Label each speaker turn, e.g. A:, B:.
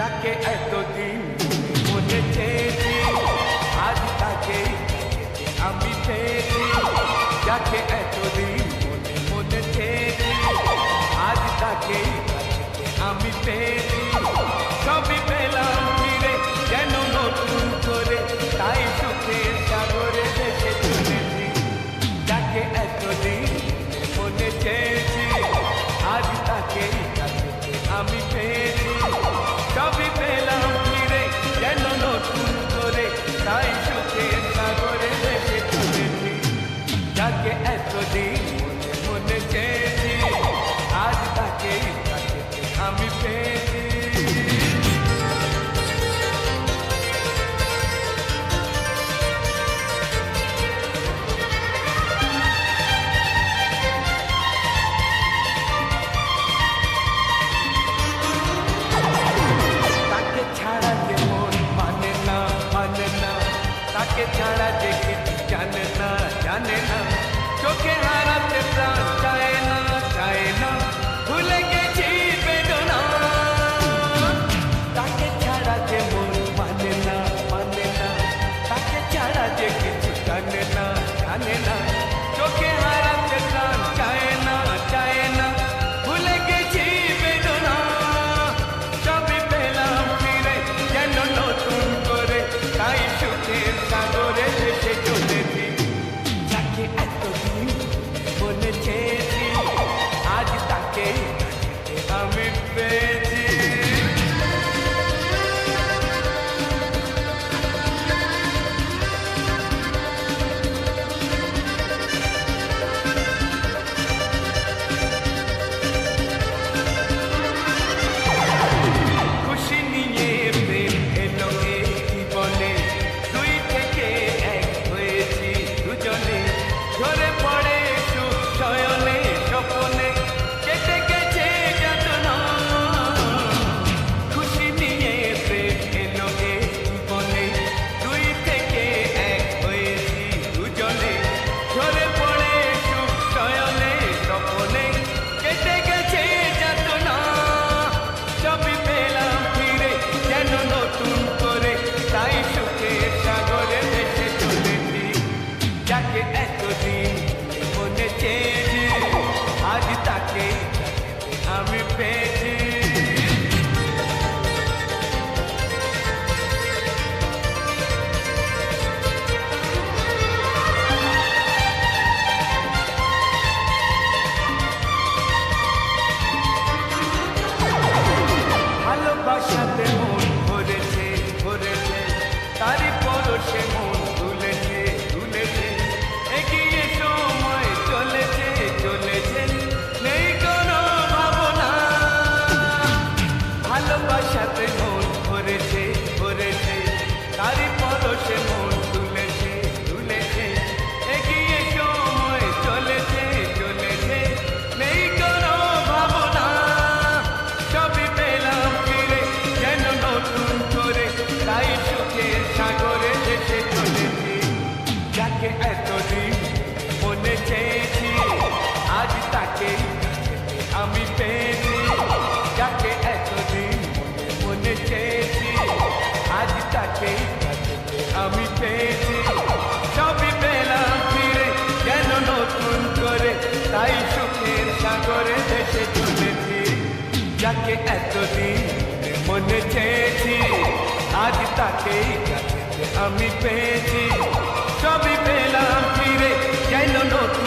A: যাকে এতদিন মনে চেয়েছি আজ তাকে আমি পেয়েছি। যাকে এতদিন মনে চেয়েছি আজ তাকে আমি পেয়েছি। সবই পেলাম ফিরে যেন নতুন করে, তাই সুখের সাগরে ভেসে চলেছি। যাকে এতদিন মনে চেয়েছি আজ তাকে আমি পেয়েছি। সবই পেলাম ফিরে যেন নতুন করে, তাই সুখের সাগরে ভেসে চলেছি। যাকে এতদিন মনে চেয়েছি আজ তাকে আমি পেয়েছি। তাকে ছাড়া যে মন মানে না, মানে না। তাকে ছাড়া যে কিছু জানে না, জানে না। চোখে হারাতে প্রাণ চায় না, চায় না। ভুলে গেছি বেদনা। তাকে ছাড়া যে মন মানে না, মানে না। তাকে ছাড়া যে কিছু জানে না, জানে না। চোখে হারাতে প্রাণ চায় না, চায় না। ভুলে গেছি বেদনা। সবই পেলাম ফিরে যেন নতুন করে, তাই সুখের সাগরে ভেসে চলেছি। যাকে এতদিন মনে চেয়েছি আজ তাকে আমি পেয়েছি। খুশি নিয়ে প্রেম এলো এই জীবনে, দুই থেকে এক হয়েছি দুজনে। ঝরে পড়ে সুখ শয়নে স্বপনে, কেটে গেছে যাতনা। খুশি নিয়ে প্রেম এলো এই জীবনে, দুই থেকে এক হয়েছি দুজনে। ঝরে পড়ে সুখ শয়নে স্বপনে, কেটে গেছে যাতনা। সবই পেলাম ফিরে যেন নতুন করে, তাই সুখের সাগরে ভেসে চলেছি। যাকে এতদিন মনে চেয়েছি আজ তাকে আমি পেয়েছি। ভালোবাসাতে মন ভরেছে, ভরেছে। তারই পরশে মন তুলেছে, তুলেছে। এগিয়ে সময় চলেছে, চলেছে। নেই কোনো ভাবনা। ভালোবাসাতে মন ভরেছে, ভরেছে। তারই পরশে মন তুলেছে, তুলেছে। এগিয়ে সময় চলেছে, চলেছে। নেই কোনো ভাবনা। সবই পেলাম ফিরে যেন নতুন করে, তাই সুখের সাগরে ভেসে চলেছি। যাকে এতদিন মনে চেয়েছি আজ তাকে আমি পেয়েছি। যাকে এতদিন মনে চেয়েছি আজ তাকে আমি পেয়েছি। সবই পেলাম ফিরে যেন নতুন করে, তাই সুখের সাগরে ভেসে চলেছি। যাকে এতদিন মনে চেয়েছি আজ তাকে আমি পেয়েছি। সবই পেলাম ফিরে যেন নতুন